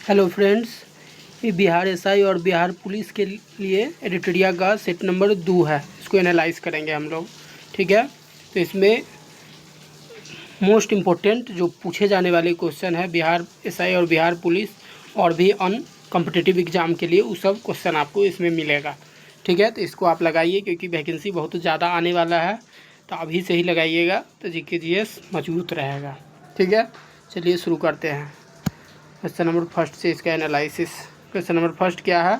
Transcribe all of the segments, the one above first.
Hello friends, ये Bihar SI और Bihar police के लिए एडिटोरिया का सेट नंबर 2 है। इसको एनालाइज करेंगे हम लोग, ठीक है। तो इसमें मोस्ट इम्पोर्टेंट जो पूछे जाने वाले क्वेश्चन है बिहार एसआई और बिहार पुलिस और भी अन कॉम्पिटिटिव एग्ज़ाम के लिए, वो सब क्वेश्चन आपको इसमें मिलेगा, ठीक है। तो इसको आप लगाइए क्योंकि वैकेंसी बहुत ज़्यादा आने वाला है, तो अभी से ही लगाइएगा तो जीके जीएस मजबूत रहेगा, ठीक है। चलिए शुरू करते हैं क्वेश्चन नंबर फर्स्ट से इसका एनालिसिस। क्वेश्चन नंबर फर्स्ट क्या है?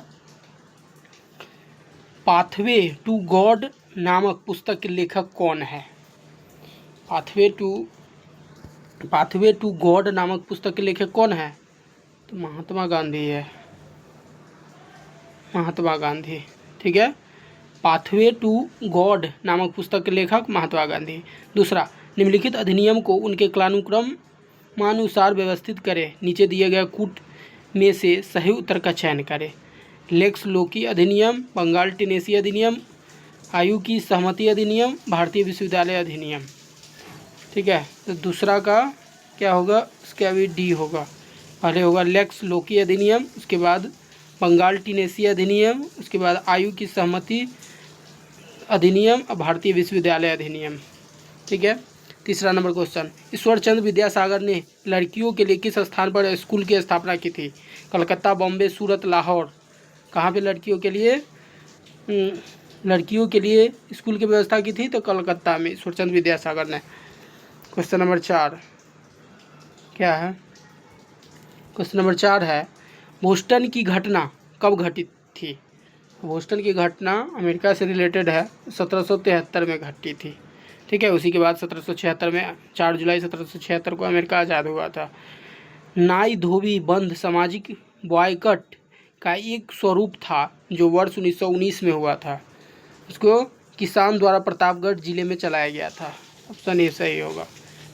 पाथवे टू गॉड नामक पुस्तक के लेखक कौन है? पाथवे टू गॉड नामक पुस्तक के लेखक कौन है? तो महात्मा गांधी है, महात्मा गांधी, ठीक है। पाथवे टू गॉड नामक पुस्तक के लेखक महात्मा गांधी। दूसरा, निम्नलिखित अधिनियम को उनके कालानुक्रमानुसार व्यवस्थित करें। नीचे दिए गए कूट में से सही उत्तर का चयन करें। लेक्स लोकी अधिनियम, बंगाल टेनेसी अधिनियम, आयु की सहमति अधिनियम, भारतीय विश्वविद्यालय अधिनियम, ठीक है। तो दूसरा का क्या होगा? इसका भी डी होगा। पहले होगा लेक्स लोकी अधिनियम, उसके बाद बंगाल टेनेसी अधिनियम, उसके बाद आयु की सहमति अधिनियम और भारतीय विश्वविद्यालय अधिनियम, ठीक है। तीसरा नंबर क्वेश्चन, ईश्वरचंद्र विद्यासागर ने लड़कियों के लिए किस स्थान पर स्कूल की स्थापना की थी? कलकत्ता, बॉम्बे, सूरत, लाहौर। कहाँ पे लड़कियों के लिए स्कूल की व्यवस्था की थी? तो कलकत्ता में ईश्वरचंद्र विद्यासागर ने। क्वेश्चन नंबर 4 क्या है? क्वेश्चन नंबर 4 है, बोस्टन की घटना कब घटित थी? बोस्टन की घटना अमेरिका से रिलेटेड है, 1773 में घटी थी, ठीक है। उसी के बाद 1776 में 4 जुलाई 1776 को अमेरिका आज़ाद हुआ था। नाई धोबी बंद सामाजिक बॉयकट का एक स्वरूप था जो वर्ष 1919 में हुआ था। उसको किसान द्वारा प्रतापगढ़ जिले में चलाया गया था। ऑप्शन ए सही होगा।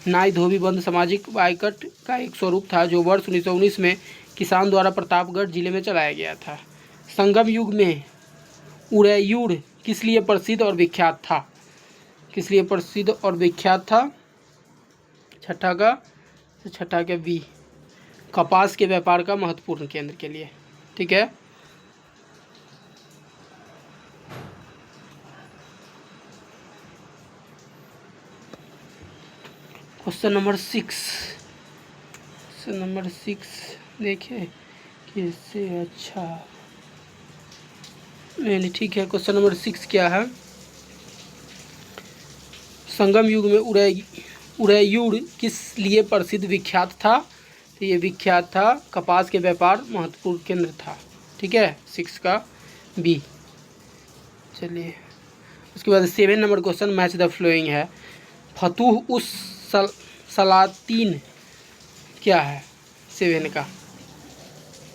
नाई धोबी बंद सामाजिक बॉयकट का एक स्वरूप था जो वर्ष 1919 में किसान द्वारा प्रतापगढ़ जिले में चलाया गया था। संगम युग में उदययुर किस लिए प्रसिद्ध और विख्यात था? किस लिए प्रसिद्ध और विख्यात था? छठा का बी, कपास के व्यापार का महत्वपूर्ण केंद्र के लिए, ठीक है। क्वेश्चन नंबर 6 देखिए किससे अच्छा नहीं, ठीक है। क्वेश्चन नंबर 6 क्या है? संगम युग में उदययुर किस लिए प्रसिद्ध विख्यात था? तो ये विख्यात था कपास के व्यापार महत्वपूर्ण केंद्र था, ठीक है। 6 का बी। चलिए उसके बाद 7 number question, match the flowing है। फतूह उस सलातीन क्या है 7 का?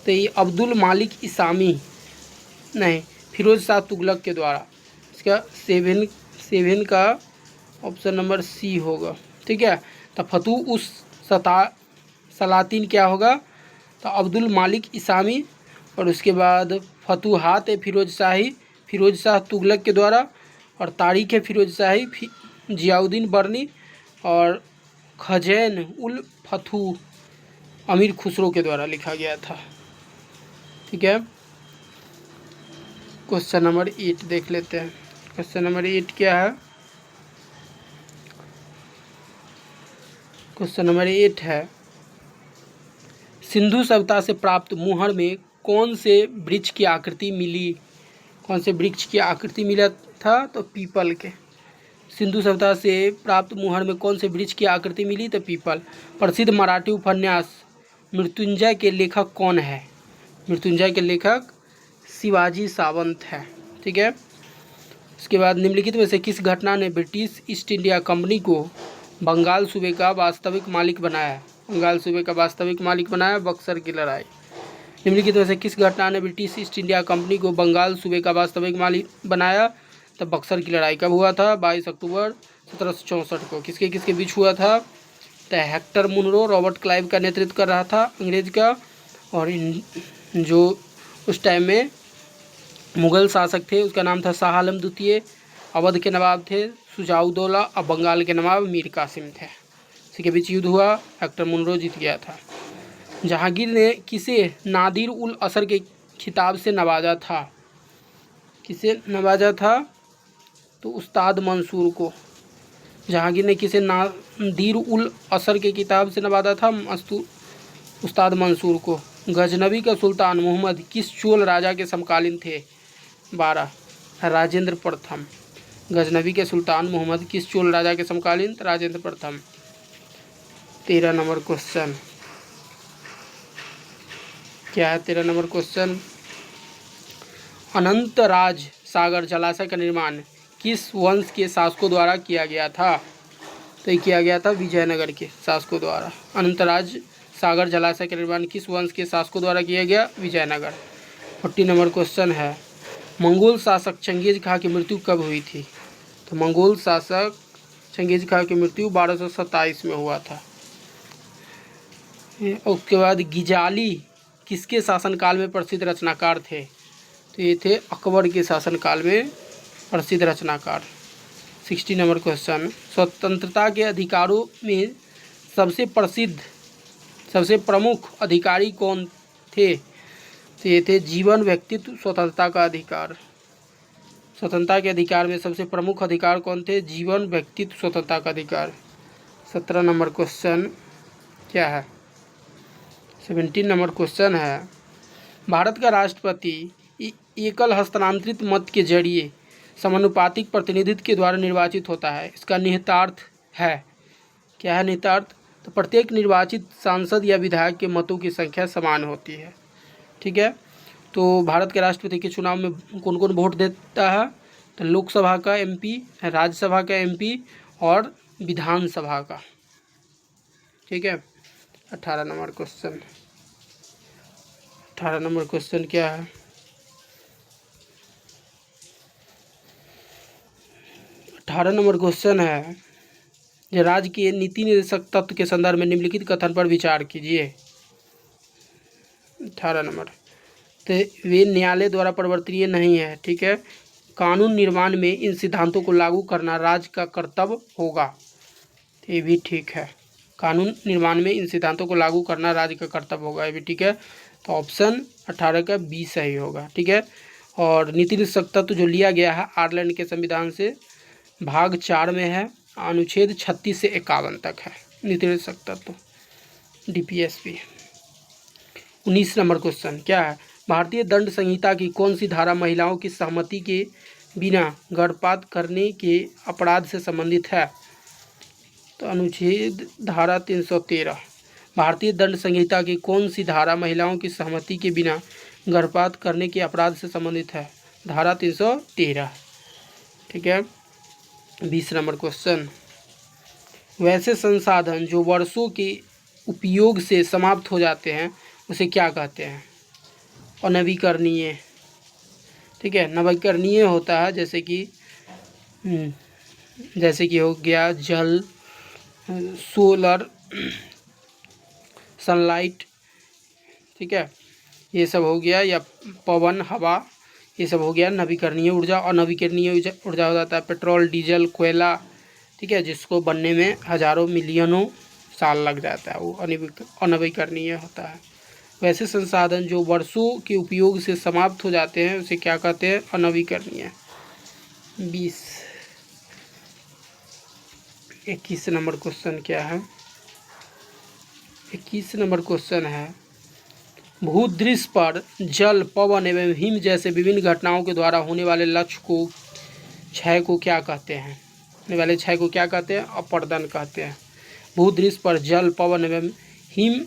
तो ये अब्दुल मालिक इसामी नहीं, फिरोज शाह तुगलक के द्वारा। इसका 7 का ऑप्शन नंबर सी होगा, ठीक है। तो फतूह उस सलातीन क्या होगा? तो अब्दुल मालिक इसामी, और उसके बाद फतूहात फिरोज शाह तुगलक के द्वारा, और तारीख फिरोज शाही जियाउद्दीन बर्नी, और खजैन उल फतूह अमीर खुसरो के द्वारा लिखा गया था, ठीक है। क्वेश्चन नंबर 8 देख लेते हैं। क्वेश्चन नंबर 8 क्या है? क्वेश्चन नंबर 8 है, सिंधु सभ्यता से प्राप्त मुहर में कौन से वृक्ष की आकृति मिली? कौन से वृक्ष की आकृति मिला था? तो पीपल के। सिंधु सभ्यता से प्राप्त मुहर में कौन से वृक्ष की आकृति मिली? तो पीपल। प्रसिद्ध मराठी उपन्यास मृत्युंजय के लेखक कौन है? मृत्युंजय के लेखक शिवाजी सावंत है, ठीक है। इसके बाद निम्नलिखित में से किस घटना ने ब्रिटिश ईस्ट इंडिया कंपनी को बंगाल सूबे का वास्तविक मालिक बनाया? बंगाल सूबे का वास्तविक मालिक बनाया? बक्सर की लड़ाई। निम्नलिखित में से किस घटना ने ब्रिटिश ईस्ट इंडिया कंपनी को बंगाल सूबे का वास्तविक मालिक बनाया? तो बक्सर की लड़ाई कब हुआ था? 22 अक्टूबर 1764 को। किसके किसके बीच हुआ था? तो हेक्टर मुनरो रॉबर्ट क्लाइव का नेतृत्व कर रहा था अंग्रेज का, और जो उस टाइम में मुग़ल शासक थे उसका नाम था शाह आलम द्वितीय। अवध के नवाब थे शुजाउद्दौला, और बंगाल के नवाब मीर कासिम थे। इसी के बीच युद्ध हुआ, हेक्टर मुनरो जीत गया था। जहांगीर ने किसे नादिर उल असर के खिताब से नवाजा था? किसे नवाजा था? तो उस्ताद मंसूर को। जहांगीर ने किसे नादिर उल असर के किताब से नवाजा था? उस्ताद मंसूर को। गजनवी का सुल्तान मोहम्मद किस चोल राजा के समकालीन थे? 12 राजेंद्र प्रथम। गजनवी के सुल्तान मोहम्मद किस चोल राजा के समकालीन? राजेंद्र प्रथम। 13 नंबर क्वेश्चन क्या है? 13 नंबर क्वेश्चन, अनंतराज सागर जलाशय का निर्माण किस वंश के शासकों द्वारा किया गया था? तो ये किया गया था विजयनगर के शासकों द्वारा। अनंतराज सागर जलाशय का निर्माण किस वंश के शासकों द्वारा किया गया? विजयनगर। 40 नंबर क्वेश्चन है, मंगोल शासक चंगेज खां की मृत्यु कब हुई थी? तो मंगोल शासक चंगेज खां की मृत्यु 1227 में हुआ था। उसके बाद गिजाली किसके शासनकाल में प्रसिद्ध रचनाकार थे? तो ये थे अकबर के शासनकाल में प्रसिद्ध रचनाकार। 60 नंबर क्वेश्चन, स्वतंत्रता के अधिकारों में सबसे प्रमुख अधिकारी कौन थे? तो ये थे जीवन, व्यक्तित्व, स्वतंत्रता का अधिकार। स्वतंत्रता के अधिकार में सबसे प्रमुख अधिकार कौन थे? जीवन, व्यक्तित्व, स्वतंत्रता का अधिकार। 17 नंबर क्वेश्चन क्या है? 17 नंबर क्वेश्चन है, भारत का राष्ट्रपति एकल हस्तांतरित मत के जरिए समानुपातिक प्रतिनिधित्व के द्वारा निर्वाचित होता है। इसका निहितार्थ है, क्या है निहितार्थ? तो प्रत्येक निर्वाचित सांसद या विधायक के मतों की संख्या समान होती है। ठीक है, तो भारत के राष्ट्रपति के चुनाव में कौन कौन वोट देता है? तो लोकसभा का MP, राज्यसभा का MP और विधानसभा का। ठीक है, 18 नंबर क्वेश्चन। 18 नंबर क्वेश्चन क्या है? 18 नंबर क्वेश्चन है, राज्य के नीति निर्देशक तत्व के संदर्भ में निम्नलिखित कथन पर विचार कीजिए। 18 नंबर, तो वे न्यायालय द्वारा परिवर्तनीय नहीं है। ठीक है, कानून निर्माण में इन सिद्धांतों को लागू करना राज्य का कर्तव्य होगा। तो ये भी ठीक है, कानून निर्माण में इन सिद्धांतों को लागू करना राज्य का कर्तव्य होगा, ये भी ठीक है। तो ऑप्शन 18 का B सही होगा। ठीक है, और नीति निर्देशक तत्व जो लिया गया है आयरलैंड के संविधान से भाग 4 में है, अनुच्छेद 36 से 51 तक है नीति निर्देशक तत्व DPSP। 19 नंबर क्वेश्चन क्या है? भारतीय दंड संहिता की कौन सी धारा महिलाओं की सहमति के बिना गर्भपात करने के अपराध से संबंधित है? तो अनुच्छेद धारा 313। भारतीय दंड संहिता की कौन सी धारा महिलाओं की सहमति के बिना गर्भपात करने के अपराध से संबंधित है? धारा 313। ठीक है, 20 नंबर क्वेश्चन, वैसे संसाधन जो वर्षों के उपयोग से समाप्त हो जाते हैं उसे क्या कहते हैं? अनवीकरणीय। ठीक है, नवीकरणीय होता है जैसे कि हो गया जल, सोलर, सनलाइट। ठीक है, ये सब हो गया, या पवन, हवा, ये सब हो गया नवीकरणीय ऊर्जा। अनवीकरणीय ऊर्जा हो जाता है पेट्रोल, डीजल, कोयला। ठीक है, जिसको बनने में हजारों मिलियनों साल लग जाता है, वो अनवीकरणीय होता है। वैसे संसाधन जो वर्षों के उपयोग से समाप्त हो जाते हैं उसे क्या कहते हैं? अनवीकरणीय। 21 नंबर क्वेश्चन क्या है? 21 नंबर क्वेश्चन है, भूदृश्य पर जल, पवन एवं हिम जैसे विभिन्न घटनाओं के द्वारा होने वाले क्षय को क्या कहते हैं? होने वाले क्षय को क्या कहते हैं? अपरदन कहते हैं। भूदृश्य पर जल, पवन एवं हिम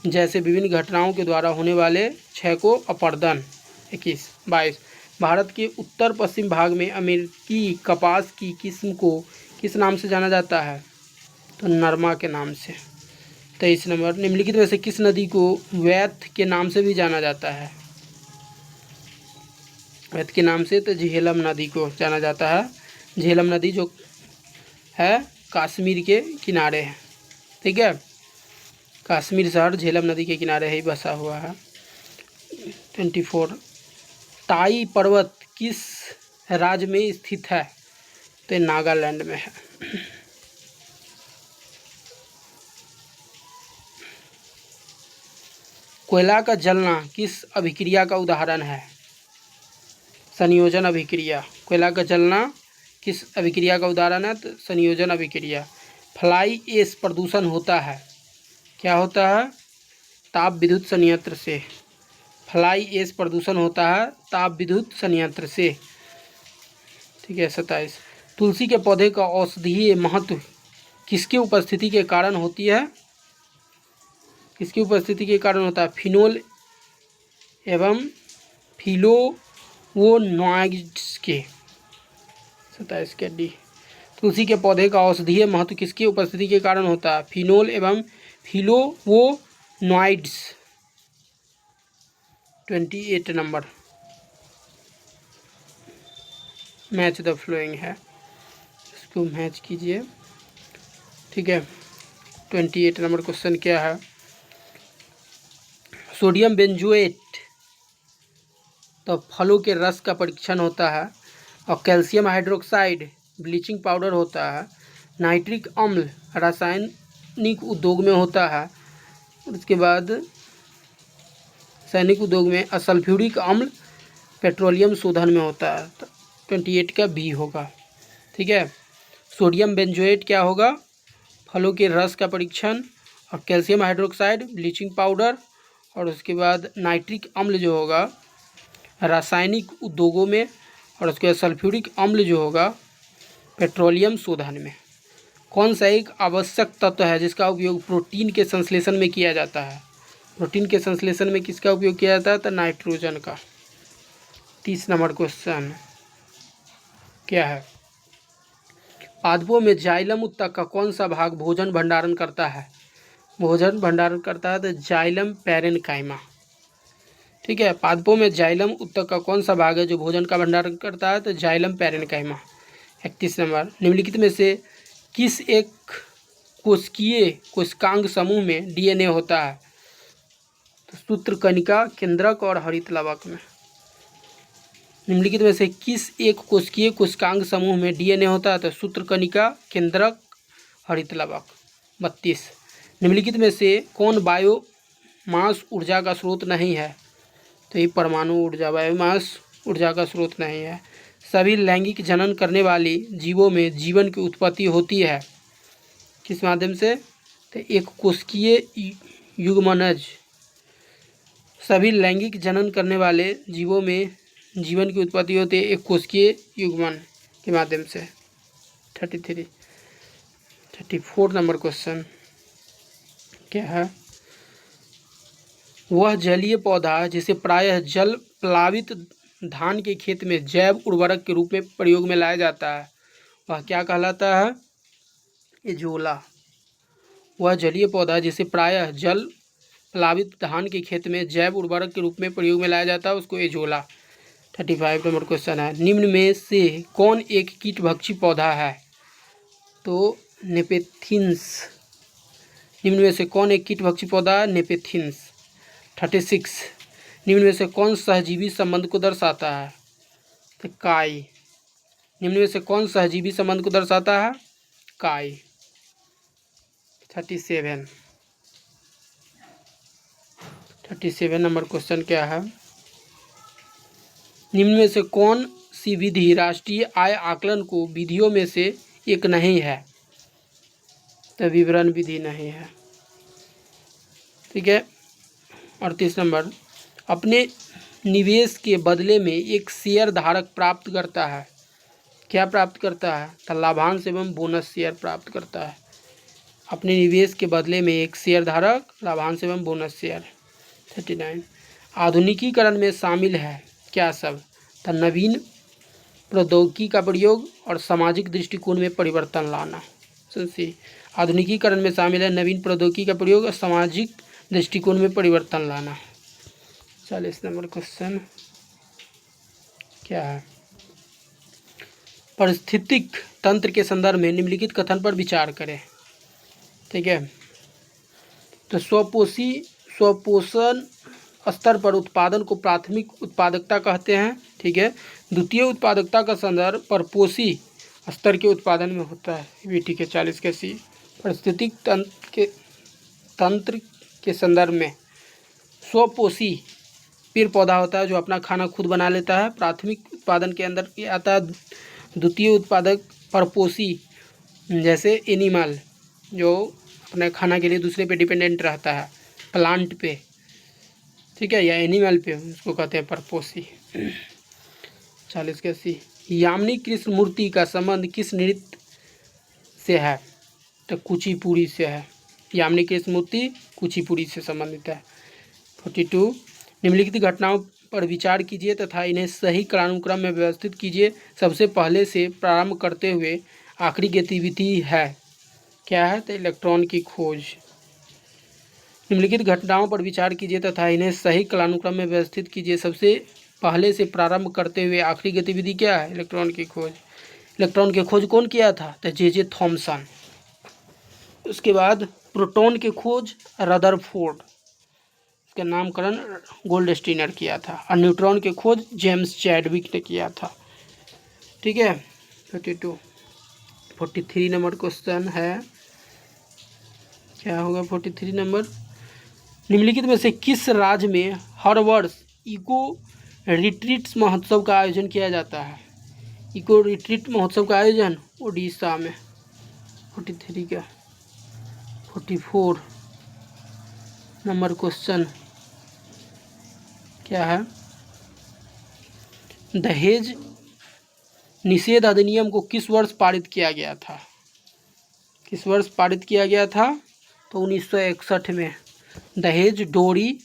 जैसे विभिन्न घटनाओं के द्वारा होने वाले क्षय को अपरदन। 22 भारत के उत्तर पश्चिम भाग में अमेरिकी कपास की किस्म को किस नाम से जाना जाता है? तो नरमा के नाम से। 23 नंबर, निम्नलिखित में से किस नदी को वैथ के नाम से भी जाना जाता है? वैथ के नाम से तो झेलम नदी को जाना जाता है। झेलम नदी जो है कश्मीर के किनारे है। ठीक है, कश्मीर शहर झेलम नदी के किनारे ही बसा हुआ है। 24 ताई पर्वत किस राज्य में स्थित है? तो नागालैंड में है। कोयला का जलना किस अभिक्रिया का उदाहरण है? संयोजन अभिक्रिया। कोयला का जलना किस अभिक्रिया का उदाहरण है? तो संयोजन अभिक्रिया। फ्लाई ऐश प्रदूषण होता है, क्या होता है? ताप विद्युत संयंत्र से। फ्लाई ऐश प्रदूषण होता है ताप विद्युत संयंत्र से। ठीक है। 27, तुलसी के पौधे का औषधीय महत्व किसकी उपस्थिति के कारण होती है? किसकी उपस्थिति के कारण होता है? फिनोल एवं फिलोवोनॉइड्स के। 27 के डी। तुलसी के पौधे का औषधीय महत्व किसकी उपस्थिति के कारण होता है? फिनोल एवं फिलोवोनॉइड्स। 28 नंबर, मैच द फ्लोइंग है, इसको मैच कीजिए। ठीक है। 28 नंबर क्वेश्चन क्या है? सोडियम बेंजोएट तो फलों के रस का परीक्षण होता है, और कैल्शियम हाइड्रोक्साइड ब्लीचिंग पाउडर होता है। नाइट्रिक अम्ल रासायनिक उद्योग में होता है। उसके बाद रासायनिक उद्योग में असल्फ्यूरिक अम्ल पेट्रोलियम शोधन में होता है। तो 28 का बी होगा। ठीक है। सोडियम बेंजोएट क्या होगा? फलों के रस का परीक्षण, और कैल्शियम हाइड्रोक्साइड ब्लीचिंग पाउडर, और उसके बाद नाइट्रिक अम्ल जो होगा रासायनिक उद्योगों में, और उसके बाद सल्फ्यूरिक अम्ल जो होगा पेट्रोलियम शोधन में। कौन सा एक आवश्यक तत्व है जिसका उपयोग प्रोटीन के संश्लेषण में किया जाता है? प्रोटीन के संश्लेषण में किसका उपयोग किया जाता है? तो नाइट्रोजन का। 30 नंबर क्वेश्चन क्या है? पादपों में जाइलम उत्तक का कौन सा भाग भोजन भंडारण करता है? भोजन भंडारण करता है तो जाइलम पैरेन्काइमा। ठीक है। पादपों में जाइलम उत्तक का कौन सा भाग है जो भोजन का भंडारण करता है? तो जाइलम पैरेन्काइमा। 31 नंबर, निम्नलिखित में से किस एक कोशिकीय कोशिकांग समूह में डीएनए होता है? तो सूत्रकणिका, केंद्रक और हरित लवक में। निम्नलिखित में से किस एक कोशिकीय कोशिकांग समूह में डीएनए होता है? तो सूत्रकणिका, केंद्रक, हरित लवक। 32, निम्नलिखित में से कौन बायोमास ऊर्जा का स्रोत नहीं है? तो ये परमाणु ऊर्जा बायोमास ऊर्जा का स्रोत नहीं है। सभी लैंगिक जनन करने वाली जीवों में जीवन की उत्पत्ति होती है किस माध्यम से? तो एक कोशिकीय युग्मनज। सभी लैंगिक जनन करने वाले जीवों में जीवन की उत्पत्ति होती है एक कोशिकीय युग्मन के माध्यम से। 34 नंबर क्वेश्चन क्या है? वह जलीय पौधा जिसे प्रायः जल प्लावित धान के खेत में जैव उर्वरक के रूप में प्रयोग में लाया जाता है, वह क्या कहलाता है? एजोला। वह जलीय पौधा जिसे प्रायः जल प्लावित धान के खेत में जैव उर्वरक के रूप में प्रयोग में लाया जाता है उसको एजोला। 35 नंबर क्वेश्चन है, निम्न में से कौन एक कीटभक्षी पौधा है? तो नेपेथिन्स। निम्न में से कौन एक कीटभक्षी पौधा है? नेपेथिन्स। 36, निम्न में से कौन सहजीवी संबंध को दर्शाता है? तो काई। निम्न में से कौन सहजीवी संबंध को दर्शाता है? काई। 37 नंबर क्वेश्चन क्या है? निम्न में से कौन सी विधि राष्ट्रीय आय आकलन को विधियों में से एक नहीं है? तो विवरण विधि नहीं है। ठीक है। 38 नंबर, अपने निवेश के बदले में एक शेयर धारक प्राप्त करता है, क्या प्राप्त करता है? तो लाभांश एवं बोनस शेयर प्राप्त करता है। अपने निवेश के बदले में एक शेयर धारक लाभांश एवं बोनस शेयर। 39, आधुनिकीकरण में शामिल है क्या सब? तो नवीन प्रौद्योगिकी का प्रयोग और सामाजिक दृष्टिकोण में परिवर्तन लाना। सी, आधुनिकीकरण में शामिल है नवीन प्रौद्योगिकी का प्रयोग और सामाजिक दृष्टिकोण में परिवर्तन लाना। 40 नंबर क्वेश्चन क्या है? पारिस्थितिक तंत्र के संदर्भ में निम्नलिखित कथन पर विचार करें। ठीक है। तो स्वपोषण स्तर पर उत्पादन को प्राथमिक उत्पादकता कहते हैं। ठीक है। द्वितीय उत्पादकता का संदर्भ परपोषी स्तर के उत्पादन में होता है। भी ठीक है। 40 के सी, पारिस्थितिक तंत्र के संदर्भ में स्वपोषी पेड़ पौधा होता है जो अपना खाना खुद बना लेता है। प्राथमिक उत्पादन के अंदर ये आता है। द्वितीय उत्पादक परपोषी, जैसे एनिमल जो अपने खाना के लिए दूसरे पे डिपेंडेंट रहता है, प्लांट पे, ठीक है, या एनिमल पे, उसको कहते हैं परपोषी। 40 के 80। यामिनी कृष्णमूर्ति का संबंध किस नृत्य से है? तो कुचिपुड़ी से है। यामिनी कृष्णमूर्ति कुचिपुड़ी से संबंधित है। 42। निम्नलिखित घटनाओं पर विचार कीजिए तथा इन्हें सही कालानुक्रम में व्यवस्थित कीजिए। सबसे पहले से प्रारंभ करते हुए आखिरी गतिविधि है, क्या है? तो इलेक्ट्रॉन की खोज। निम्नलिखित घटनाओं पर विचार कीजिए तथा इन्हें सही कालानुक्रम में व्यवस्थित कीजिए। सबसे पहले से प्रारंभ करते हुए आखिरी गतिविधि क्या है? इलेक्ट्रॉन की खोज। इलेक्ट्रॉन की खोज कौन किया था? तो जे थॉमसन। उसके बाद प्रोटॉन की खोज रदरफोर्ड, इसका नामकरण गोल्डस्टीनर किया था। और न्यूट्रॉन की खोज जेम्स चैडविक ने किया था। ठीक है। 42। 43 नंबर क्वेश्चन है, क्या होगा 43 नंबर? निम्नलिखित में से किस राज्य में हर वर्ष इको रिट्रीट्स महोत्सव का आयोजन किया जाता है? इको रिट्रीट महोत्सव का आयोजन उड़ीसा में। 43 का 44 नंबर क्वेश्चन क्या है? दहेज निषेध अधिनियम को किस वर्ष पारित किया गया था? किस वर्ष पारित किया गया था? तो 1961 में। दहेज डोरी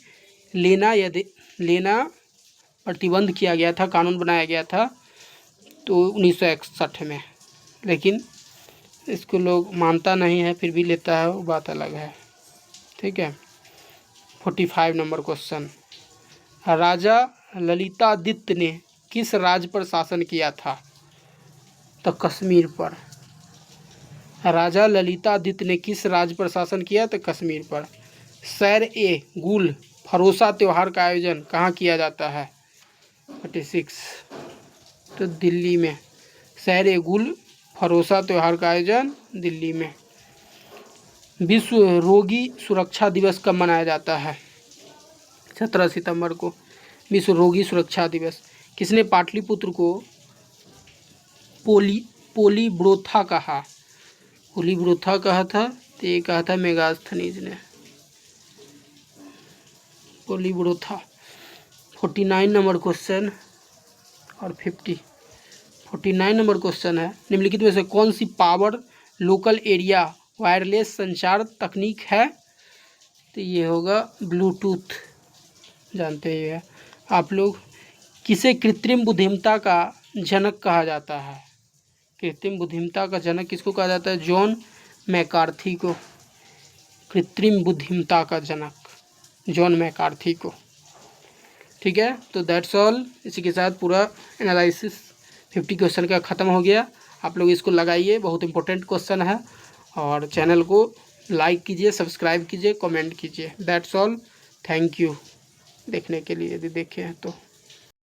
लेना प्रतिबंध किया गया था, कानून बनाया गया था तो 1961 में। लेकिन इसको लोग मानता नहीं है, फिर भी लेता है, वो बात अलग है। ठीक है। 45 नंबर क्वेश्चन, राजा ललितादित्य ने किस राज्य पर शासन किया था? तो कश्मीर पर। राजा ललितादित्य ने किस राज्य पर शासन किया? तो कश्मीर पर। सैर ए गुल फरोसा त्यौहार का आयोजन कहाँ किया जाता है? 46 तो दिल्ली में। सैर ए गुल फरोसा त्यौहार का आयोजन दिल्ली में। विश्व रोगी सुरक्षा दिवस कब मनाया जाता है? 17 सितंबर को विश्व रोगी सुरक्षा दिवस। किसने पाटलिपुत्र को पोलीब्रोथा कहा? पोलीब्रोथा कहा था, तो ये कहा था मेगास्थनीज ने, पोलीब्रोथा। 49 नंबर क्वेश्चन और 49 नंबर क्वेश्चन है, निम्नलिखित में से कौन सी पावर लोकल एरिया वायरलेस संचार तकनीक है? तो ये होगा ब्लूटूथ, जानते ही है आप लोग। किसे कृत्रिम बुद्धिमत्ता का जनक कहा जाता है? कृत्रिम बुद्धिमत्ता का जनक किसको कहा जाता है? जॉन मैकार्थी को। कृत्रिम बुद्धिमत्ता का जनक जॉन मैकार्थी को। ठीक है, तो दैट्स ऑल। इसी के साथ पूरा एनालिसिस 50 क्वेश्चन का ख़त्म हो गया। आप लोग इसको लगाइए, बहुत इंपॉर्टेंट क्वेश्चन है। और चैनल को लाइक कीजिए, सब्सक्राइब कीजिए, कमेंट कीजिए। That's all. थैंक यू देखने के लिए, यदि देखे हैं तो।